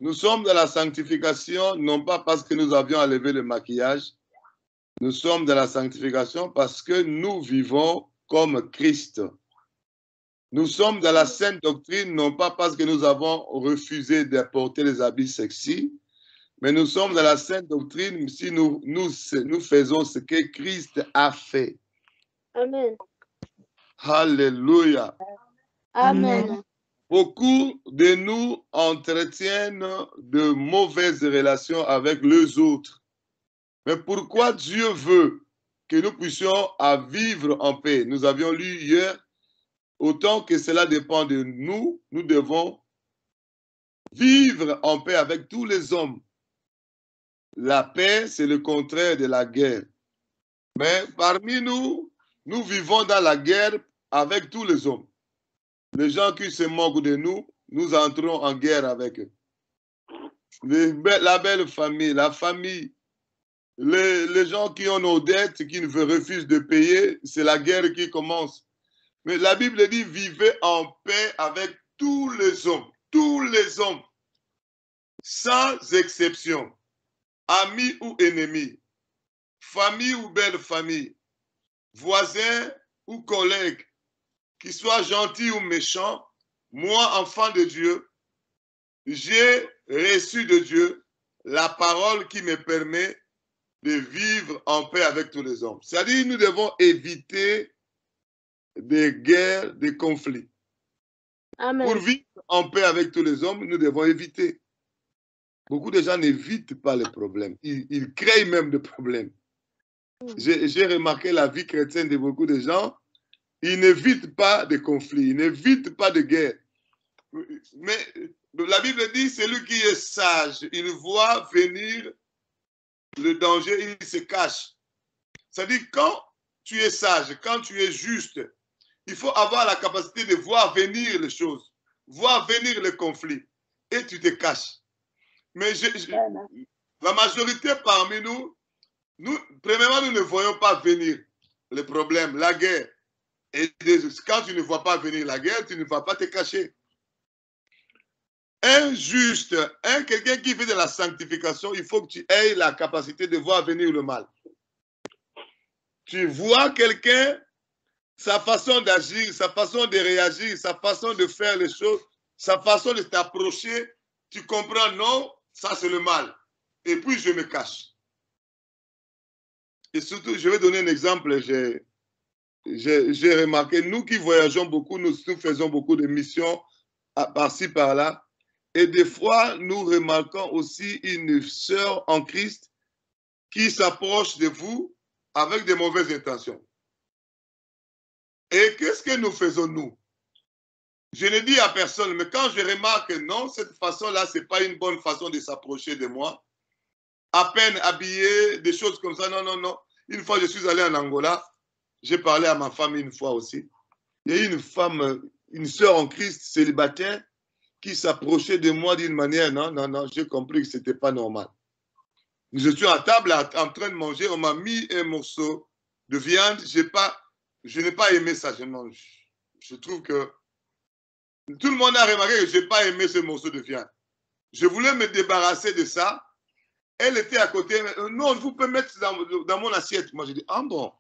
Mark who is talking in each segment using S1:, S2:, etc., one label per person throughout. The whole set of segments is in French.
S1: Nous sommes dans la sanctification, non pas parce que nous avions enlevé le maquillage. Nous sommes dans la sanctification parce que nous vivons comme Christ. Nous sommes dans la sainte doctrine, non pas parce que nous avons refusé de porter les habits sexy, mais nous sommes dans la sainte doctrine si nous faisons ce que Christ a fait.
S2: Amen.
S1: Alléluia.
S2: Amen.
S1: Beaucoup de nous entretiennent de mauvaises relations avec les autres. Mais pourquoi Dieu veut que nous puissions vivre en paix? Nous avions lu hier, autant que cela dépend de nous, nous devons vivre en paix avec tous les hommes. La paix, c'est le contraire de la guerre. Mais parmi nous, nous vivons dans la guerre avec tous les hommes. Les gens qui se moquent de nous, nous entrons en guerre avec eux. La belle famille, la famille, les gens qui ont nos dettes, qui refusent de payer, c'est la guerre qui commence. Mais la Bible dit, vivez en paix avec tous les hommes, sans exception, amis ou ennemis, famille ou belle famille, voisins ou collègues, qu'ils soient gentils ou méchants. Moi, enfant de Dieu, j'ai reçu de Dieu la parole qui me permet de vivre en paix avec tous les hommes. C'est-à-dire, nous devons éviter des guerres, des conflits.
S2: Amen.
S1: Pour vivre en paix avec tous les hommes, nous devons éviter. Beaucoup de gens n'évitent pas les problèmes. Ils créent même des problèmes. J'ai remarqué la vie chrétienne de beaucoup de gens. Ils n'évitent pas de conflits, ils n'évitent pas de guerre. Mais la Bible dit, celui qui est sage, il voit venir le danger, il se cache. C'est-à-dire, quand tu es sage, quand tu es juste, il faut avoir la capacité de voir venir les choses, voir venir les conflits, et tu te caches. Mais la majorité parmi nous, premièrement, nous ne voyons pas venir les problèmes, la guerre. Et quand tu ne vois pas venir la guerre, tu ne vas pas te cacher. Un juste, quelqu'un qui fait de la sanctification, il faut que tu aies la capacité de voir venir le mal. Tu vois quelqu'un, sa façon d'agir, sa façon de réagir, sa façon de faire les choses, sa façon de t'approcher, tu comprends, non, ça c'est le mal. Et puis je me cache. Et surtout, je vais donner un exemple, j'ai remarqué, nous qui voyageons beaucoup, nous faisons beaucoup de missions par-ci, par-là. Et des fois, nous remarquons aussi une sœur en Christ qui s'approche de vous avec de mauvaises intentions. Et qu'est-ce que nous faisons, nous? Je ne dis à personne, mais quand je remarque, non, cette façon-là, ce n'est pas une bonne façon de s'approcher de moi, à peine habillé, des choses comme ça, non, non, non. Une fois, je suis allé en Angola, j'ai parlé à ma femme une fois aussi. Il y a une femme, une sœur en Christ célibataire, qui s'approchait de moi d'une manière, non, non, non, j'ai compris que ce n'était pas normal. Je suis à table en train de manger, on m'a mis un morceau de viande, je n'ai pas aimé ça. Je trouve que tout le monde a remarqué que je n'ai pas aimé ce morceau de viande. Je voulais me débarrasser de ça. Elle était à côté. Non, vous pouvez mettre dans mon assiette. Moi, j'ai dit, ah bon.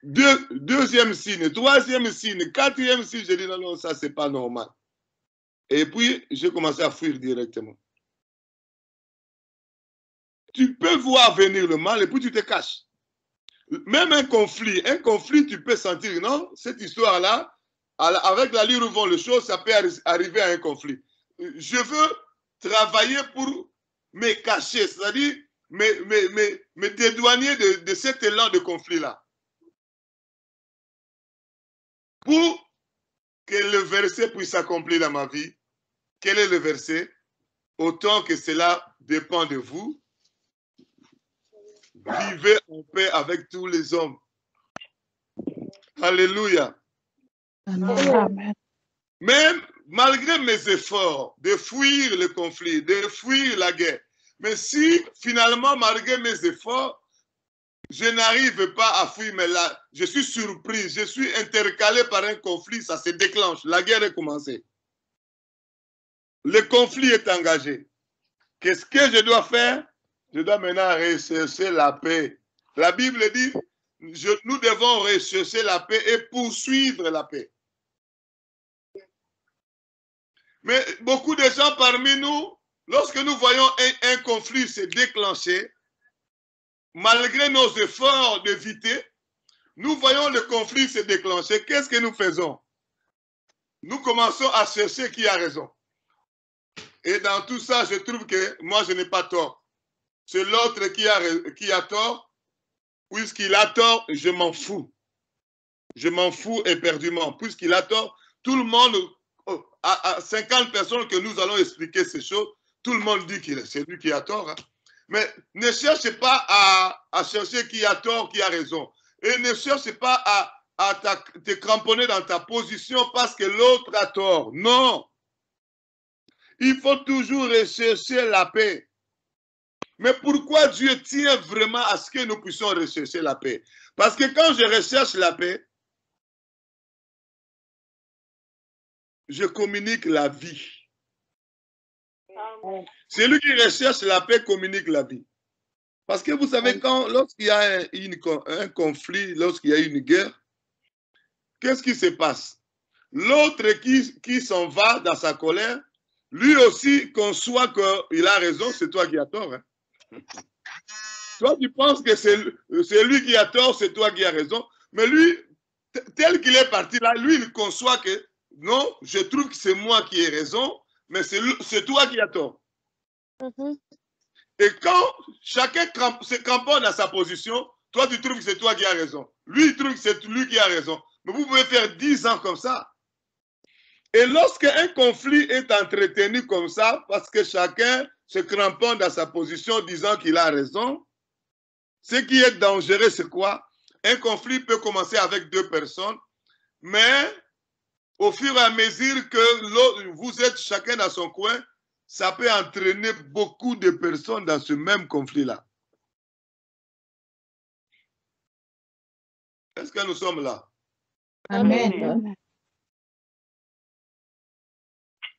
S1: Deuxième signe, troisième signe, quatrième signe, j'ai dit non, non, ça, c'est pas normal. Et puis, j'ai commencé à fuir directement. Tu peux voir venir le mal et puis tu te caches. Même un conflit, tu peux sentir, non, cette histoire-là, avec la lire où vont les choses, ça peut arriver à un conflit. Je veux travailler pour me cacher, c'est-à-dire me dédouaner de cet élan de conflit-là. Pour que le verset puisse s'accomplir dans ma vie. Quel est le verset? Autant que cela dépend de vous, vivez en paix avec tous les hommes. Alléluia.
S3: Amen.
S1: Même malgré mes efforts de fuir le conflit, de fuir la guerre, mais si finalement, malgré mes efforts, je n'arrive pas à fuir, mais là, je suis surpris, je suis intercalé par un conflit, ça se déclenche, la guerre est commencée. le conflit est engagé. Qu'est-ce que je dois faire? Je dois maintenant rechercher la paix. La Bible dit, nous devons rechercher la paix et poursuivre la paix. Mais beaucoup de gens parmi nous, lorsque nous voyons un conflit se déclencher, malgré nos efforts d'éviter, nous voyons le conflit se déclencher. Qu'est-ce que nous faisons? Nous commençons à chercher qui a raison. Et dans tout ça, je trouve que moi, je n'ai pas tort. C'est l'autre qui a tort. Puisqu'il a tort, je m'en fous. Je m'en fous éperdument. Puisqu'il a tort, tout le monde, à 50 personnes que nous allons expliquer ces choses, tout le monde dit que c'est lui qui a tort. Hein. Mais ne cherchez pas à chercher qui a tort, qui a raison. Et ne cherchez pas à te cramponner dans ta position parce que l'autre a tort. Non. Il faut toujours rechercher la paix. Mais pourquoi Dieu tient vraiment à ce que nous puissions rechercher la paix? Parce que quand je recherche la paix, je communique la vie. Celui qui recherche la paix communique la vie. Parce que vous savez, lorsqu'il y a un conflit, lorsqu'il y a une guerre, qu'est-ce qui se passe? L'autre qui s'en va dans sa colère, lui aussi conçoit qu'il a raison, c'est toi qui as tort. Hein? Toi, tu penses que c'est lui qui a tort, c'est toi qui as raison. Mais lui, tel qu'il est parti là, lui, il conçoit que non, je trouve que c'est moi qui ai raison, mais c'est toi qui as tort. Et quand chacun se cramponne à sa position, toi, tu trouves que c'est toi qui as raison. Lui, il trouve que c'est lui qui a raison. Mais vous pouvez faire 10 ans comme ça. Et lorsque un conflit est entretenu comme ça, parce que chacun se cramponne à sa position disant qu'il a raison, ce qui est dangereux, c'est quoi? Un conflit peut commencer avec 2 personnes, mais au fur et à mesure que vous êtes chacun dans son coin, ça peut entraîner beaucoup de personnes dans ce même conflit-là. Est-ce que nous sommes là?
S3: Amen.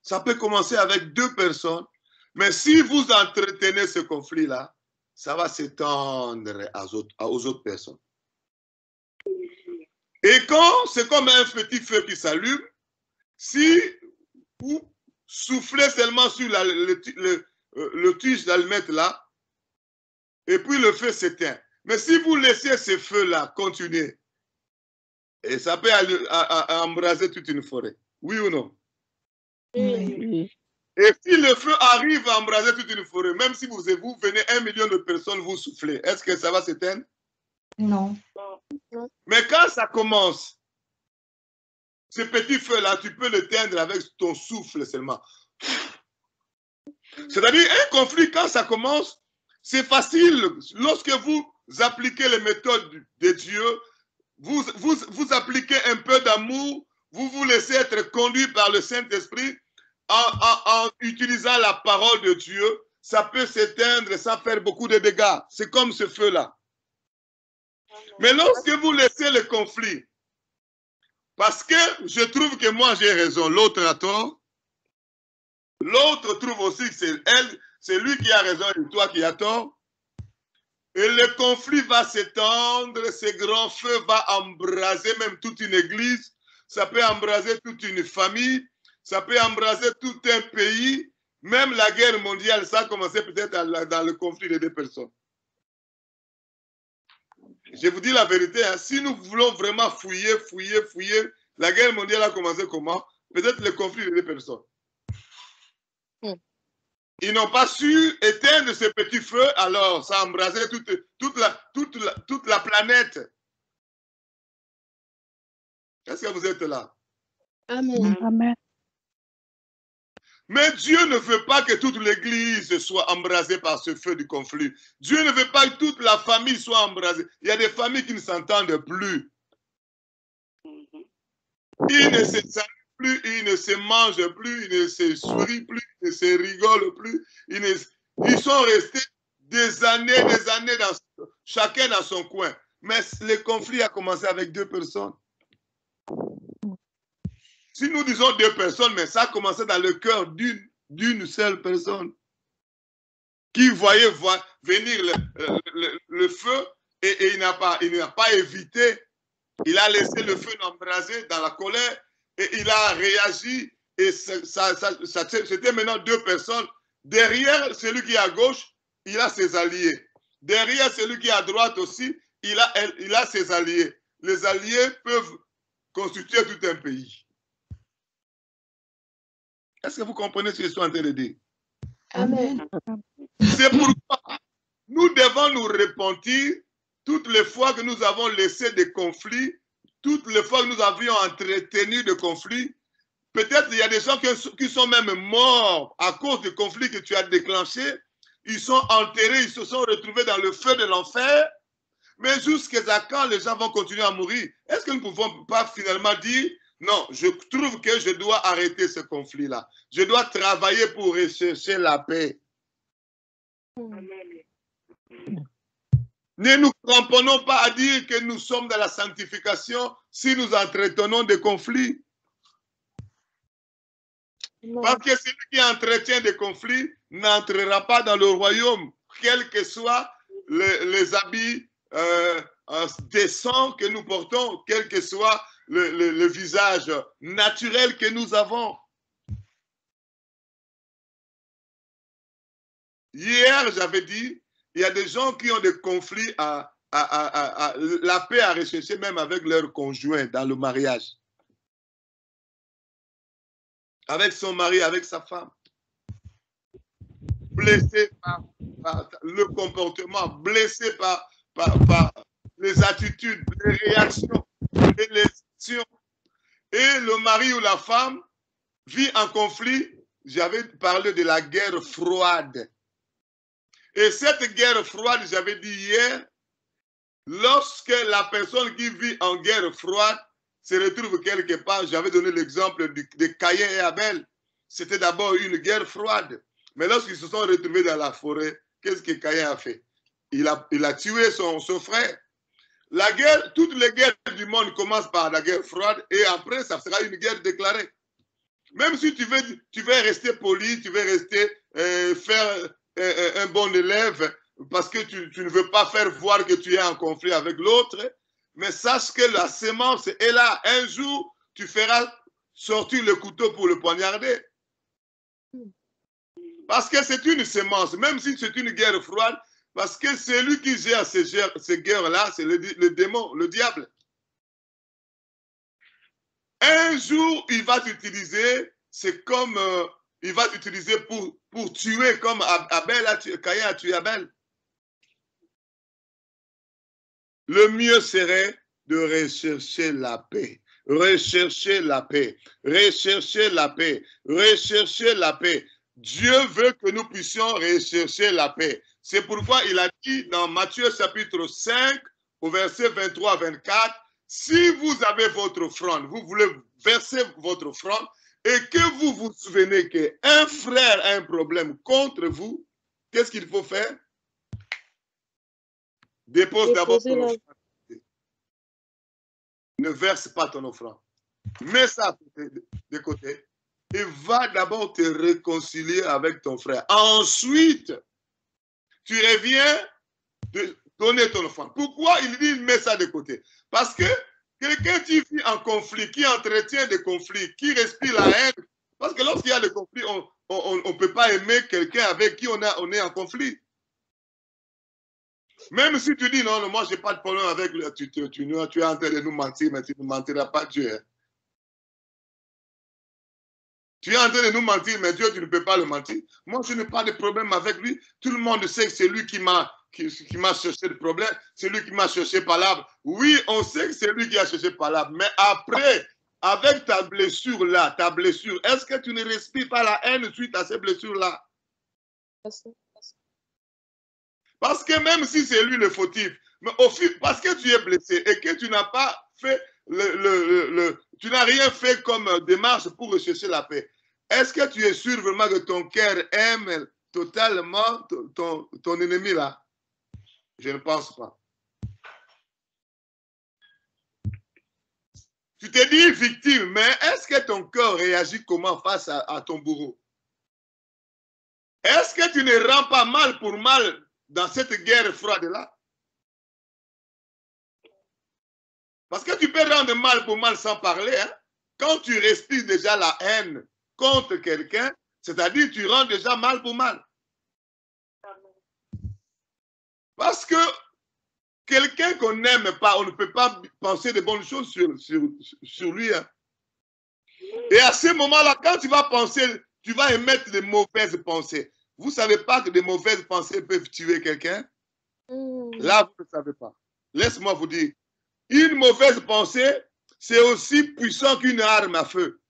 S1: Ça peut commencer avec 2 personnes, mais si vous entretenez ce conflit-là, ça va s'étendre aux autres personnes. Et quand c'est comme un petit feu qui s'allume, si vous soufflez seulement sur le tige d'allumette là, et puis le feu s'éteint. Mais si vous laissez ce feu-là continuer, et ça peut embraser toute une forêt. Oui ou non?
S3: Oui.
S1: Et si le feu arrive à embraser toute une forêt, même si vous venez 1 million de personnes, vous soufflez, est-ce que ça va s'éteindre?
S3: Non.
S1: Mais quand ça commence, ce petit feu-là, tu peux l'éteindre avec ton souffle seulement. C'est-à-dire, un conflit, quand ça commence, c'est facile. Lorsque vous appliquez les méthodes de Dieu, vous appliquez un peu d'amour, vous vous laissez être conduit par le Saint-Esprit en utilisant la parole de Dieu, ça peut s'éteindre sans faire beaucoup de dégâts. C'est comme ce feu-là. Mais lorsque vous laissez le conflit, parce que je trouve que moi j'ai raison, l'autre a tort, l'autre trouve aussi que c'est lui qui a raison et toi qui as tort, et le conflit va s'étendre, ce grand feu va embraser même toute une église, ça peut embraser toute une famille, ça peut embraser tout un pays, même la guerre mondiale, ça a commencé peut-être dans le conflit de 2 personnes. Je vous dis la vérité, hein, si nous voulons vraiment fouiller, la guerre mondiale a commencé comment? Peut-être le conflit de 2 personnes. Ils n'ont pas su éteindre ce petit feu, alors ça a embrasé toute la planète. Est-ce que vous êtes là?
S2: Amen.
S3: Amen.
S1: Mais Dieu ne veut pas que toute l'église soit embrasée par ce feu du conflit. Dieu ne veut pas que toute la famille soit embrasée. Il y a des familles qui ne s'entendent plus. Ils ne se saluent plus, ils ne se mangent plus, ils ne se sourient plus, ils ne se rigolent plus. Ils sont restés des années, chacun dans son coin. Mais le conflit a commencé avec 2 personnes. Si nous disons 2 personnes, mais ça a commencé dans le cœur d'une d'une seule personne qui voyait venir le feu et il n'a pas évité. Il a laissé le feu l'embraser dans la colère et il a réagi. Et c'était maintenant deux personnes. Derrière celui qui est à gauche, il a ses alliés. Derrière celui qui est à droite aussi, il a ses alliés. Les alliés peuvent constituer tout un pays. Est-ce que vous comprenez ce que je suis en train de dire?
S2: Amen.
S1: C'est pourquoi nous devons nous repentir toutes les fois que nous avons laissé des conflits, toutes les fois que nous avions entretenu des conflits. Peut-être il y a des gens qui sont même morts à cause des conflits que tu as déclenchés. Ils sont enterrés, ils se sont retrouvés dans le feu de l'enfer. Mais jusqu'à quand les gens vont continuer à mourir? Est-ce que nous ne pouvons pas finalement dire, non, je trouve que je dois arrêter ce conflit-là. Je dois travailler pour rechercher la paix. Ne nous cramponnons pas à dire que nous sommes dans la sanctification si nous entretenons des conflits. Parce que celui qui entretient des conflits n'entrera pas dans le royaume, quels que soient les habits décents que nous portons, quel que soit le visage naturel que nous avons. Hier, j'avais dit, il y a des gens qui ont des conflits la paix à rechercher même avec leur conjoint dans le mariage. Avec son mari, avec sa femme. Blessé par le comportement, blessé par les attitudes, les réactions, les actions. Et le mari ou la femme vit en conflit. J'avais parlé de la guerre froide. Et cette guerre froide, j'avais dit hier, lorsque la personne qui vit en guerre froide se retrouve quelque part, j'avais donné l'exemple de Caïn et Abel. C'était d'abord une guerre froide. Mais lorsqu'ils se sont retrouvés dans la forêt, qu'est-ce que Caïn a fait? Il a tué son frère. La guerre, toutes les guerres du monde commencent par la guerre froide et après, ça sera une guerre déclarée. Même si tu veux rester poli, tu veux rester faire un bon élève parce que tu ne veux pas faire voir que tu es en conflit avec l'autre, mais sache que la semence est là. Un jour, tu feras sortir le couteau pour le poignarder. Parce que c'est une semence, même si c'est une guerre froide, parce que celui qui gère ces guerres-là, c'est le démon, le diable. Un jour, il va t'utiliser, c'est comme, il va t'utiliser pour tuer, comme Caïn a tué Abel. Le mieux serait de rechercher la paix. Rechercher la paix. Rechercher la paix. Rechercher la paix. Dieu veut que nous puissions rechercher la paix. C'est pourquoi il a dit dans Matthieu chapitre 5, au verset 23-24, si vous avez votre offrande, vous voulez verser votre offrande, et que vous vous souvenez qu'un frère a un problème contre vous, qu'est-ce qu'il faut faire? Dépose d'abord ton offrande. Ne verse pas ton offrande. Mets ça de côté et va d'abord te réconcilier avec ton frère. Ensuite, tu reviens de donner ton offrande. Pourquoi il dit mets ça de côté? Parce que quelqu'un qui vit en conflit, qui entretient des conflits, qui respire la haine, parce que lorsqu'il y a des conflits, on ne peut pas aimer quelqu'un avec qui on est en conflit. Même si tu dis non, moi je n'ai pas de problème avec lui, tu es en train de nous mentir, mais tu ne mentiras pas Dieu. Hein. Tu es en train de nous mentir, mais Dieu, tu ne peux pas le mentir. Moi, je n'ai pas de problème avec lui. Tout le monde sait que c'est lui qui m'a cherché le problème, c'est lui qui m'a cherché palabre. Oui, on sait que c'est lui qui a cherché palabre, mais après, avec ta blessure-là, est-ce que tu ne respires pas la haine suite à ces blessures-là? Parce que même si c'est lui le fautif, mais parce que tu es blessé et que tu n'as pas fait tu n'as rien fait comme démarche pour rechercher la paix, est-ce que tu es sûr vraiment que ton cœur aime totalement ton ennemi là? Je ne pense pas. Tu te dis victime, mais est-ce que ton cœur réagit comment face à ton bourreau? Est-ce que tu ne rends pas mal pour mal dans cette guerre froide-là? Parce que tu peux rendre mal pour mal sans parler. Hein? Quand tu respires déjà la haine contre quelqu'un, c'est-à-dire tu rends déjà mal pour mal. Parce que quelqu'un qu'on n'aime pas, on ne peut pas penser de bonnes choses sur lui. Hein? Et à ce moment-là, quand tu vas penser, tu vas émettre de mauvaises pensées. Vous ne savez pas que de mauvaises pensées peuvent tuer quelqu'un? Là, vous ne savez pas. Laisse-moi vous dire. Une mauvaise pensée, c'est aussi puissant qu'une arme à feu.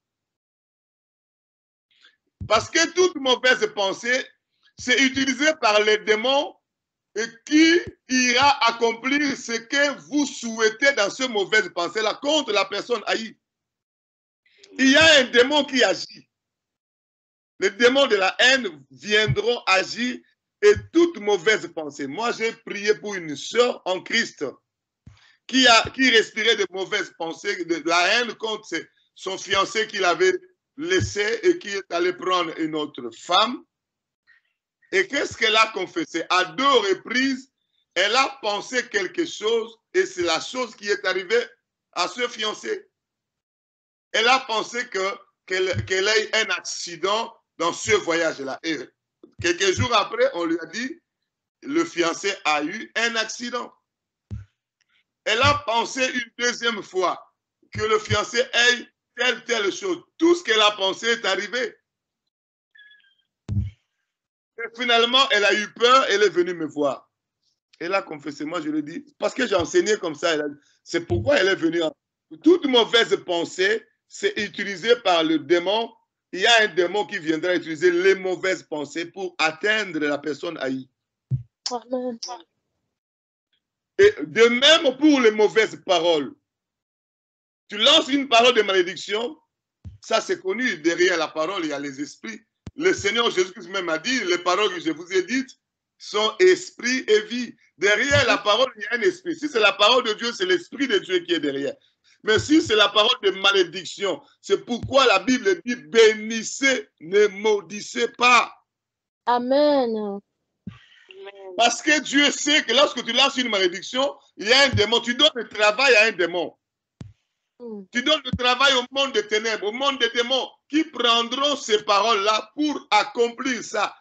S1: Parce que toute mauvaise pensée, c'est utilisé par les démons et qui ira accomplir ce que vous souhaitez dans ce mauvaise pensée-là contre la personne haïe. Il y a un démon qui agit. Les démons de la haine viendront agir et toute mauvaise pensée. Moi, j'ai prié pour une sœur en Christ qui respirait de mauvaises pensées, de la haine contre son fiancé qu'il avait laissé et qui est allé prendre une autre femme. Et qu'est-ce qu'elle a confessé? À 2 reprises, elle a pensé quelque chose et c'est la chose qui est arrivée à ce fiancé. Elle a pensé qu'elle ait un accident dans ce voyage-là. Et quelques jours après, on lui a dit, le fiancé a eu un accident. Elle a pensé une deuxième fois que le fiancé ait telle chose. Tout ce qu'elle a pensé est arrivé. Et finalement, elle a eu peur, elle est venue me voir. Elle a confessé, moi je lui ai dit, parce que j'ai enseigné comme ça, c'est pourquoi elle est venue. Toute mauvaise pensée, c'est utilisé par le démon. Il y a un démon qui viendra utiliser les mauvaises pensées pour atteindre la personne haïe.
S2: Amen.
S1: Et de même pour les mauvaises paroles. Tu lances une parole de malédiction, ça c'est connu, derrière la parole, il y a les esprits. Le Seigneur Jésus-Christ même a dit, les paroles que je vous ai dites sont esprit et vie. Derrière la parole, il y a un esprit. Si c'est la parole de Dieu, c'est l'esprit de Dieu qui est derrière. Mais si c'est la parole de malédiction, c'est pourquoi la Bible dit, bénissez, ne maudissez pas.
S2: Amen.
S1: Parce que Dieu sait que lorsque tu lances une malédiction, il y a un démon. Tu donnes le travail à un démon. Tu donnes le travail au monde des ténèbres, au monde des démons, qui prendront ces paroles-là pour accomplir ça.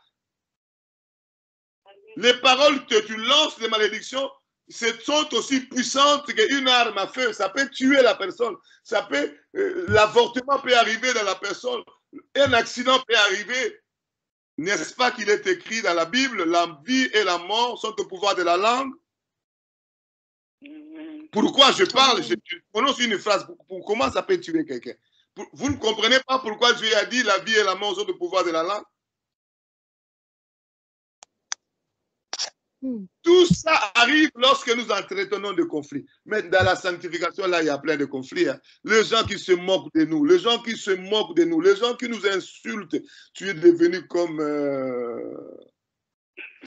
S1: Les paroles que tu lances de malédiction, sont aussi puissantes qu'une arme à feu. Ça peut tuer la personne. Ça peut, l'avortement peut arriver dans la personne. Un accident peut arriver. N'est-ce pas qu'il est écrit dans la Bible, la vie et la mort sont au pouvoir de la langue? Pourquoi je parle, je prononce une phrase, pour comment ça peut tuer quelqu'un? Vous ne comprenez pas pourquoi Dieu a dit la vie et la mort sont au pouvoir de la langue? Tout ça arrive lorsque nous entretenons des conflits. Mais dans la sanctification, là, il y a plein de conflits. Hein. Les gens qui se moquent de nous, les gens qui se moquent de nous, les gens qui nous insultent. Tu es devenu comme...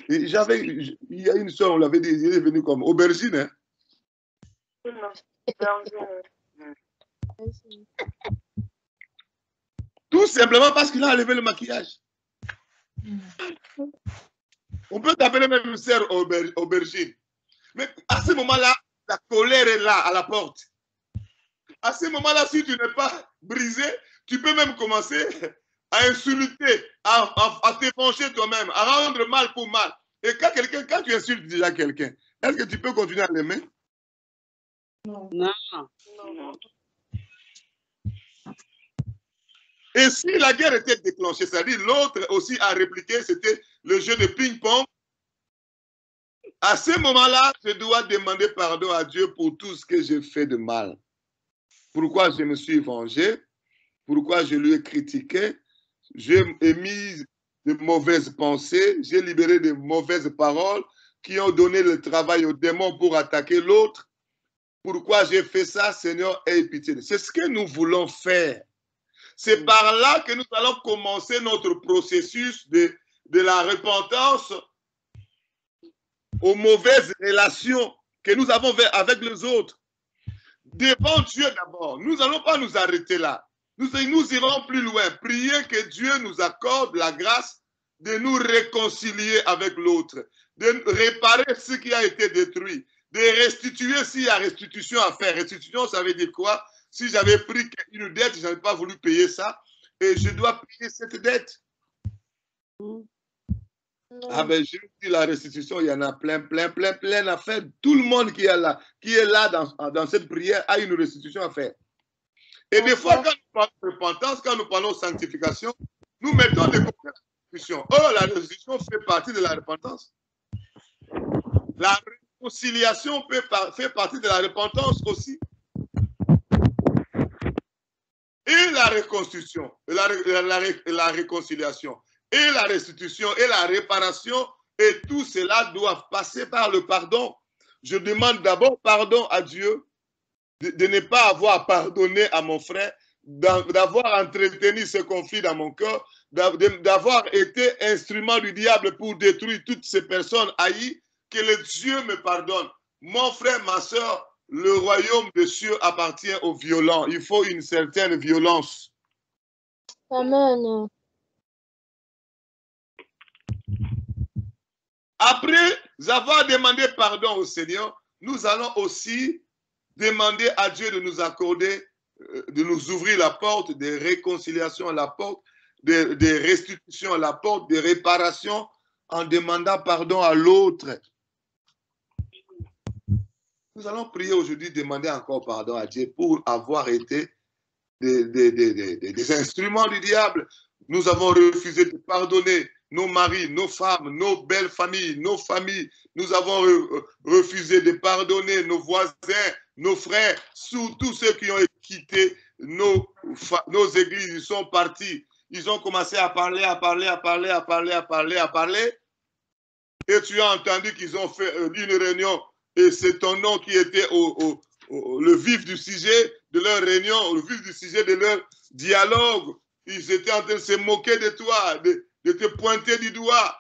S1: il y a une soeur, on l'avait dit, il est devenu comme aubergine. Hein. Tout simplement parce qu'il a enlevé le maquillage. On peut t'appeler même une sœur aubergine. Mais à ce moment-là, la colère est là, à la porte. À ce moment-là, si tu n'es pas brisé, tu peux même commencer à insulter, à te venger toi-même, à rendre mal pour mal. Et quand tu insultes déjà quelqu'un, est-ce que tu peux continuer à l'aimer?
S3: Non.
S4: Non.
S1: Et si la guerre était déclenchée, c'est-à-dire l'autre aussi a répliqué, c'était le jeu de ping-pong. À ce moment-là, je dois demander pardon à Dieu pour tout ce que j'ai fait de mal. Pourquoi je me suis vengé, pourquoi je lui ai critiqué, j'ai émis de mauvaises pensées, j'ai libéré de mauvaises paroles qui ont donné le travail aux démons pour attaquer l'autre. Pourquoi j'ai fait ça, Seigneur, aie pitié. C'est ce que nous voulons faire. C'est par là que nous allons commencer notre processus de la repentance aux mauvaises relations que nous avons avec les autres. Devant Dieu d'abord. Nous n'allons pas nous arrêter là. Nous irons plus loin. Prier que Dieu nous accorde la grâce de nous réconcilier avec l'autre, de réparer ce qui a été détruit, de restituer s'il y a restitution à faire. Restitution, ça veut dire quoi? Si j'avais pris une dette, je n'avais pas voulu payer ça, et je dois payer cette dette. Ah ben, je dis la restitution, il y en a plein à faire. Tout le monde qui est là dans cette prière a une restitution à faire. Et des fois, quand nous parlons de repentance, quand nous parlons de sanctification, nous mettons des restitutions. Oh, la restitution fait partie de la repentance. La réconciliation fait partie de la repentance aussi. Et la reconstruction, la réconciliation, et la restitution, et la réparation, et tout cela doit passer par le pardon. Je demande d'abord pardon à Dieu de ne pas avoir pardonné à mon frère, d'avoir entretenu ce conflit dans mon cœur, d'avoir été instrument du diable pour détruire toutes ces personnes haïes. Que le Dieu me pardonne. Mon frère, ma soeur, le royaume des cieux appartient aux violents. Il faut une certaine violence.
S2: Amen.
S1: Après avoir demandé pardon au Seigneur, nous allons aussi demander à Dieu de nous accorder, de nous ouvrir la porte de réconciliation à la porte, de restitution à la porte, de réparation en demandant pardon à l'autre. Nous allons prier aujourd'hui, demander encore pardon à Dieu pour avoir été des instruments du diable. Nous avons refusé de pardonner nos maris, nos femmes, nos belles familles, nos familles. Nous avons refusé de pardonner nos voisins, nos frères, tous ceux qui ont quitté nos églises. Ils sont partis. Ils ont commencé à parler. Et tu as entendu qu'ils ont fait une réunion. Et c'est ton nom qui était le vif du sujet de leur réunion, le vif du sujet de leur dialogue. Ils étaient en train de se moquer de toi, de te pointer du doigt.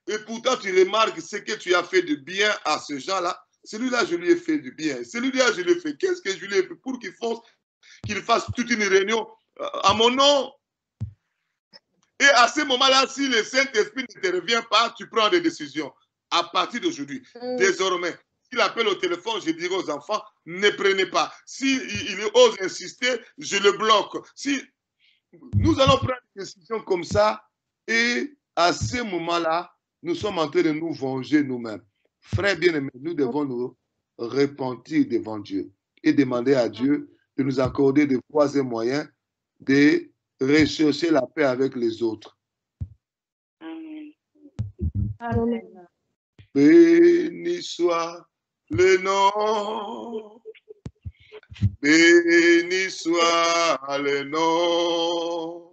S1: Et pourtant, tu remarques ce que tu as fait de bien à ce gens-là. Celui-là, je lui ai fait du bien. Celui-là, je lui ai fait. Qu'est-ce que je lui ai fait pour qu'il fasse toute une réunion à mon nom? Et à ce moment-là, si le Saint-Esprit ne te revient pas, tu prends des décisions. À partir d'aujourd'hui, désormais, s'il appelle au téléphone, je dirai aux enfants, ne prenez pas. S'il ose insister, je le bloque. Nous allons prendre des décisions comme ça et à ce moment-là, nous sommes en train de nous venger nous-mêmes. Frères bien-aimés, nous devons nous repentir devant Dieu et demander à Dieu de nous accorder des voies et moyens de rechercher la paix avec les autres.
S3: Amen.
S2: Amen.
S1: Béni soit le nom, béni soit le nom